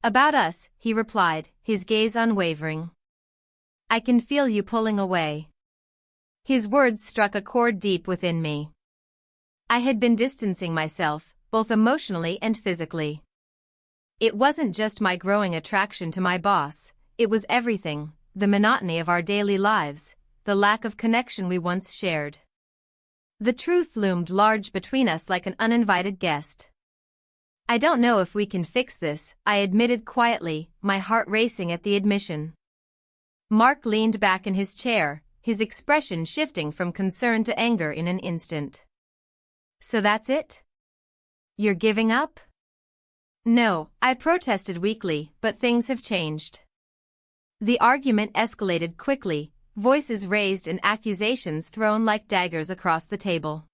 "About us," he replied, his gaze unwavering. "I can feel you pulling away." His words struck a chord deep within me. I had been distancing myself, both emotionally and physically. It wasn't just my growing attraction to my boss, it was everything: the monotony of our daily lives, the lack of connection we once shared. The truth loomed large between us like an uninvited guest. "I don't know if we can fix this," I admitted quietly, my heart racing at the admission. Mark leaned back in his chair, his expression shifting from concern to anger in an instant. "So that's it? You're giving up?" "No," I protested weakly, "but things have changed." The argument escalated quickly, voices raised and accusations thrown like daggers across the table.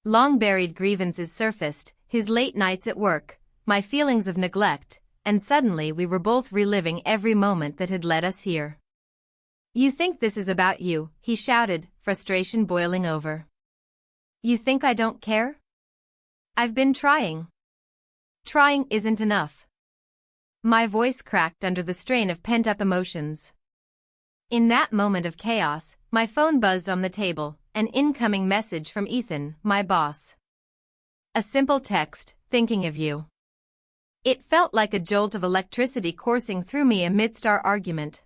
Long-buried grievances surfaced, his late nights at work, my feelings of neglect, and suddenly we were both reliving every moment that had led us here. "You think this is about you," he shouted, frustration boiling over. "You think I don't care? I've been trying." "Trying isn't enough." My voice cracked under the strain of pent-up emotions. In that moment of chaos, my phone buzzed on the table, an incoming message from Ethan, my boss. A simple text, "Thinking of you." It felt like a jolt of electricity coursing through me amidst our argument.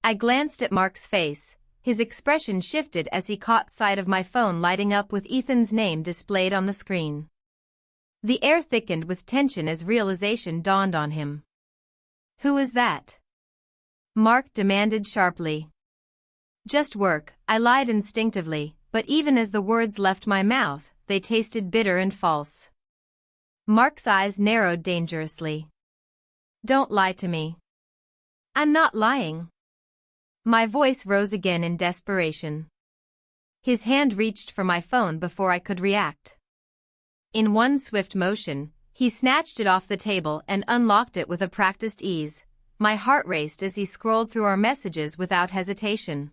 I glanced at Mark's face. His expression shifted as he caught sight of my phone lighting up with Ethan's name displayed on the screen. The air thickened with tension as realization dawned on him. "Who is that?" Mark demanded sharply. "Just work," I lied instinctively, but even as the words left my mouth, they tasted bitter and false. Mark's eyes narrowed dangerously. "Don't lie to me." "I'm not lying." My voice rose again in desperation. His hand reached for my phone before I could react. In one swift motion, he snatched it off the table and unlocked it with a practiced ease. My heart raced as he scrolled through our messages without hesitation.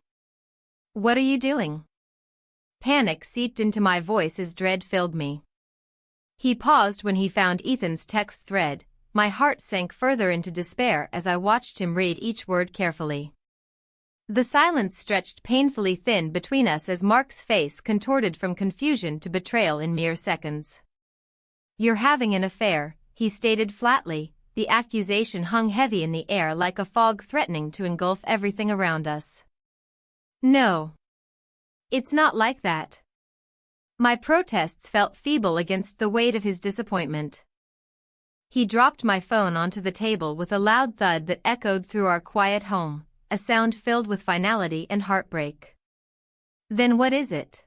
"What are you doing?" Panic seeped into my voice as dread filled me. He paused when he found Ethan's text thread. My heart sank further into despair as I watched him read each word carefully. The silence stretched painfully thin between us as Mark's face contorted from confusion to betrayal in mere seconds. "You're having an affair," he stated flatly. The accusation hung heavy in the air like a fog threatening to engulf everything around us. "No. It's not like that." My protests felt feeble against the weight of his disappointment. He dropped my phone onto the table with a loud thud that echoed through our quiet home, a sound filled with finality and heartbreak. "Then what is it?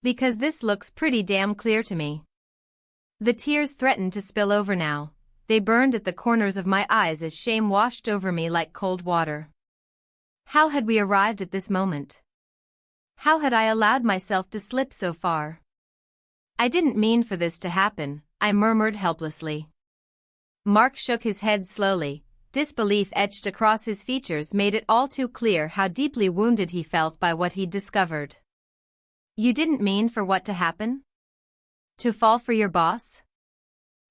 Because this looks pretty damn clear to me." The tears threatened to spill over now. They burned at the corners of my eyes as shame washed over me like cold water. How had we arrived at this moment? How had I allowed myself to slip so far? "I didn't mean for this to happen," I murmured helplessly. Mark shook his head slowly. Disbelief etched across his features made it all too clear how deeply wounded he felt by what he'd discovered. "You didn't mean for what to happen? To fall for your boss?"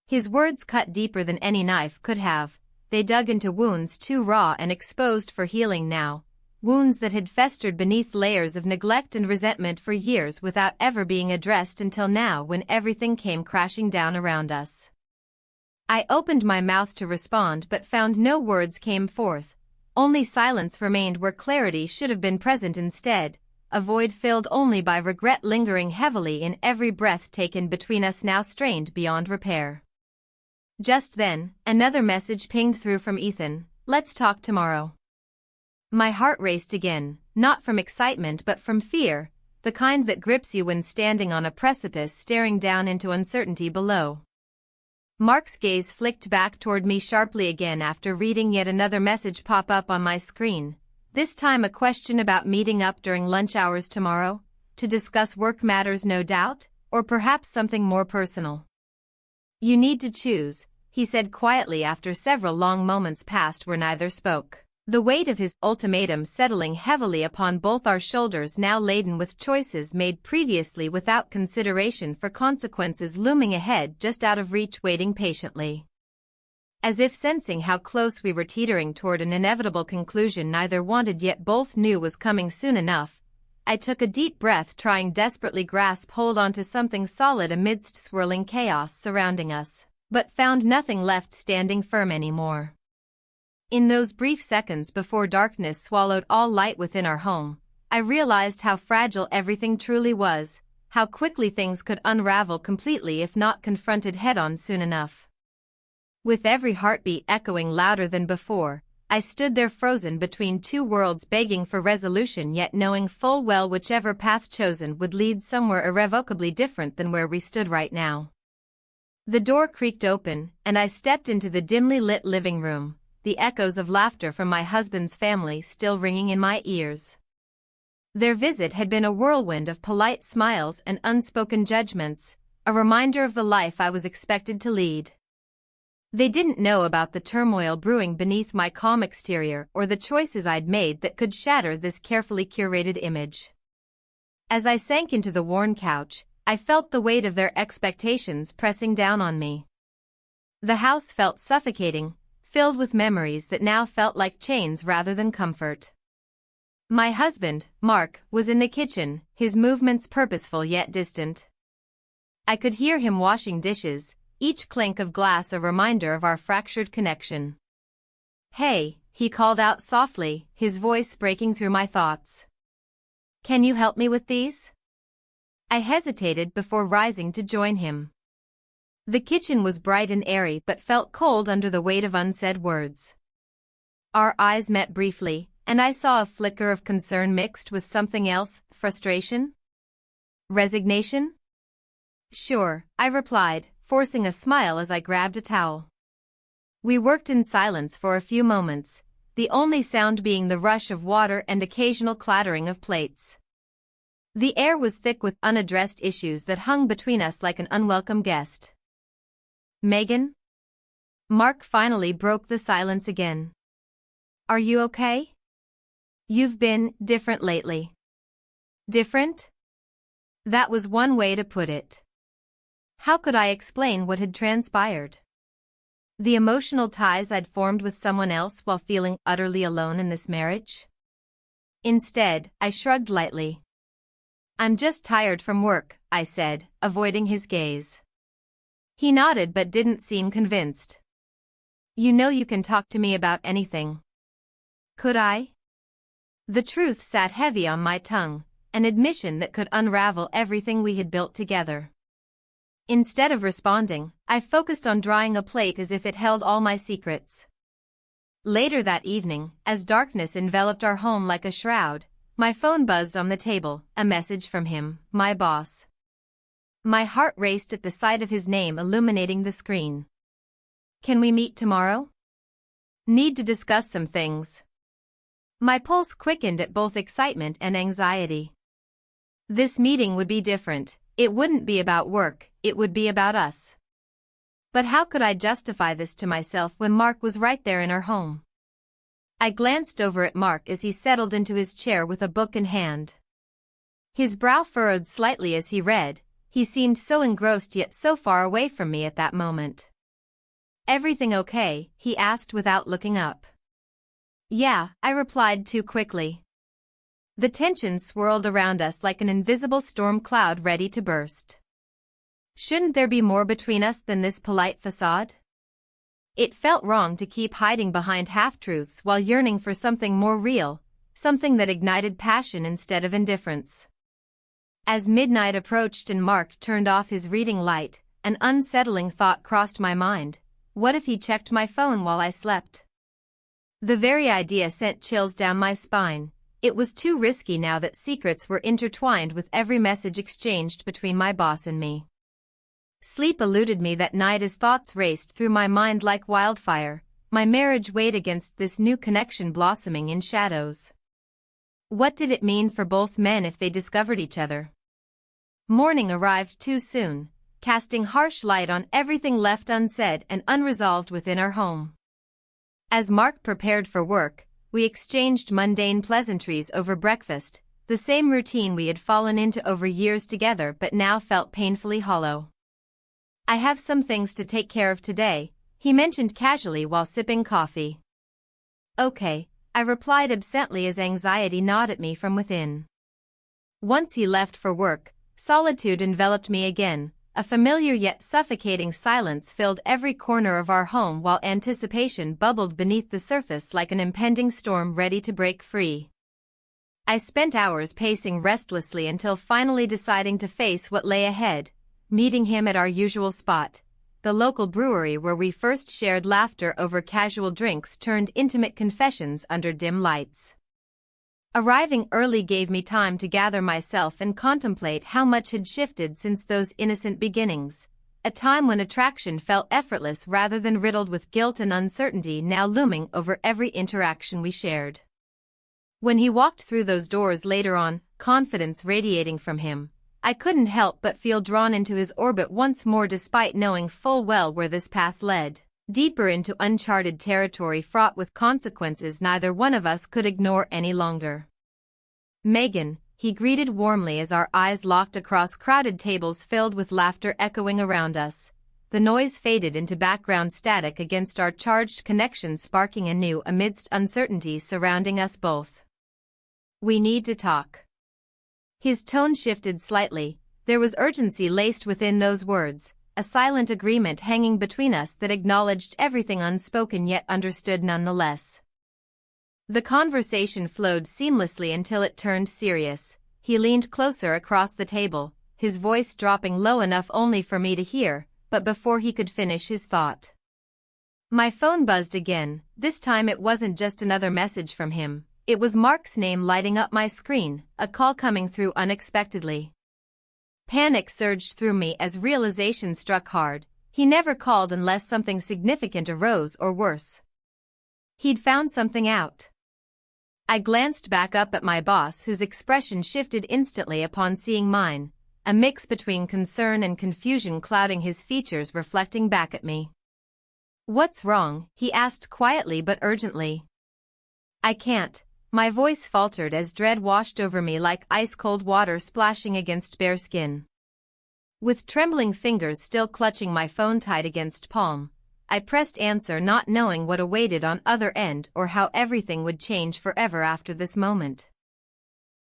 His words cut deeper than any knife could have. They dug into wounds too raw and exposed for healing now. Wounds that had festered beneath layers of neglect and resentment for years without ever being addressed until now when everything came crashing down around us. I opened my mouth to respond but found no words came forth. Only silence remained where clarity should have been present instead, a void filled only by regret lingering heavily in every breath taken between us now strained beyond repair. Just then, another message pinged through from Ethan. "Let's talk tomorrow." My heart raced again, not from excitement but from fear, the kind that grips you when standing on a precipice staring down into uncertainty below. Mark's gaze flicked back toward me sharply again after reading yet another message pop up on my screen, this time a question about meeting up during lunch hours tomorrow, to discuss work matters no doubt, or perhaps something more personal. "You need to choose," he said quietly after several long moments passed where neither spoke. The weight of his ultimatum settling heavily upon both our shoulders now laden with choices made previously without consideration for consequences looming ahead just out of reach waiting patiently. As if sensing how close we were teetering toward an inevitable conclusion neither wanted yet both knew was coming soon enough, I took a deep breath trying desperately grasp hold onto something solid amidst swirling chaos surrounding us, but found nothing left standing firm anymore. In those brief seconds before darkness swallowed all light within our home, I realized how fragile everything truly was, how quickly things could unravel completely if not confronted head-on soon enough. With every heartbeat echoing louder than before, I stood there frozen between two worlds begging for resolution yet knowing full well whichever path chosen would lead somewhere irrevocably different than where we stood right now. The door creaked open, and I stepped into the dimly lit living room, the echoes of laughter from my husband's family still ringing in my ears. Their visit had been a whirlwind of polite smiles and unspoken judgments, a reminder of the life I was expected to lead. They didn't know about the turmoil brewing beneath my calm exterior or the choices I'd made that could shatter this carefully curated image. As I sank into the worn couch, I felt the weight of their expectations pressing down on me. The house felt suffocating, filled with memories that now felt like chains rather than comfort. My husband, Mark, was in the kitchen, his movements purposeful yet distant. I could hear him washing dishes, each clink of glass a reminder of our fractured connection. "Hey," he called out softly, his voice breaking through my thoughts. "Can you help me with these?" I hesitated before rising to join him. The kitchen was bright and airy but felt cold under the weight of unsaid words. Our eyes met briefly, and I saw a flicker of concern mixed with something else, frustration? Resignation? Sure, I replied, forcing a smile as I grabbed a towel. We worked in silence for a few moments, the only sound being the rush of water and occasional clattering of plates. The air was thick with unaddressed issues that hung between us like an unwelcome guest. Megan? Mark finally broke the silence again. Are you okay? You've been different lately. Different? That was one way to put it. How could I explain what had transpired? The emotional ties I'd formed with someone else while feeling utterly alone in this marriage? Instead, I shrugged lightly. I'm just tired from work, I said, avoiding his gaze. He nodded but didn't seem convinced. You know you can talk to me about anything. Could I? The truth sat heavy on my tongue, an admission that could unravel everything we had built together. Instead of responding, I focused on drying a plate as if it held all my secrets. Later that evening, as darkness enveloped our home like a shroud, my phone buzzed on the table, a message from him, my boss. My heart raced at the sight of his name illuminating the screen. Can we meet tomorrow? Need to discuss some things. My pulse quickened at both excitement and anxiety. This meeting would be different. It wouldn't be about work, it would be about us. But how could I justify this to myself when Mark was right there in our home? I glanced over at Mark as he settled into his chair with a book in hand. His brow furrowed slightly as he read, he seemed so engrossed yet so far away from me at that moment. Everything okay? He asked without looking up. Yeah, I replied too quickly. The tension swirled around us like an invisible storm cloud ready to burst. Shouldn't there be more between us than this polite facade? It felt wrong to keep hiding behind half-truths while yearning for something more real, something that ignited passion instead of indifference. As midnight approached and Mark turned off his reading light, an unsettling thought crossed my mind. What if he checked my phone while I slept? The very idea sent chills down my spine. It was too risky now that secrets were intertwined with every message exchanged between my boss and me. Sleep eluded me that night as thoughts raced through my mind like wildfire. My marriage weighed against this new connection blossoming in shadows. What did it mean for both men if they discovered each other? Morning arrived too soon, casting harsh light on everything left unsaid and unresolved within our home. As Mark prepared for work, we exchanged mundane pleasantries over breakfast, the same routine we had fallen into over years together but now felt painfully hollow. I have some things to take care of today, he mentioned casually while sipping coffee. Okay, I replied absently as anxiety gnawed at me from within. Once he left for work, solitude enveloped me again. A familiar yet suffocating silence filled every corner of our home while anticipation bubbled beneath the surface like an impending storm ready to break free. I spent hours pacing restlessly until finally deciding to face what lay ahead, meeting him at our usual spot, the local brewery where we first shared laughter over casual drinks turned intimate confessions under dim lights. Arriving early gave me time to gather myself and contemplate how much had shifted since those innocent beginnings, a time when attraction felt effortless rather than riddled with guilt and uncertainty now looming over every interaction we shared. When he walked through those doors later on, confidence radiating from him, I couldn't help but feel drawn into his orbit once more despite knowing full well where this path led. Deeper into uncharted territory fraught with consequences neither one of us could ignore any longer. Megan, he greeted warmly as our eyes locked across crowded tables filled with laughter echoing around us. The noise faded into background static against our charged connection sparking anew amidst uncertainty surrounding us both. We need to talk. His tone shifted slightly, there was urgency laced within those words. A silent agreement hanging between us that acknowledged everything unspoken yet understood nonetheless. The conversation flowed seamlessly until it turned serious. He leaned closer across the table, his voice dropping low enough only for me to hear. but before he could finish his thought, my phone buzzed again. This time it wasn't just another message from him. It was Mark's name lighting up my screen, a call coming through unexpectedly. Panic surged through me as realization struck hard. He never called unless something significant arose, or worse, he'd found something out. I glanced back up at my boss, whose expression shifted instantly upon seeing mine, a mix between concern and confusion clouding his features, reflecting back at me. "What's wrong?" he asked quietly but urgently. "I can't." My voice faltered as dread washed over me like ice-cold water splashing against bare skin. With trembling fingers still clutching my phone tight against palm, I pressed answer, not knowing what awaited on other end or how everything would change forever after this moment.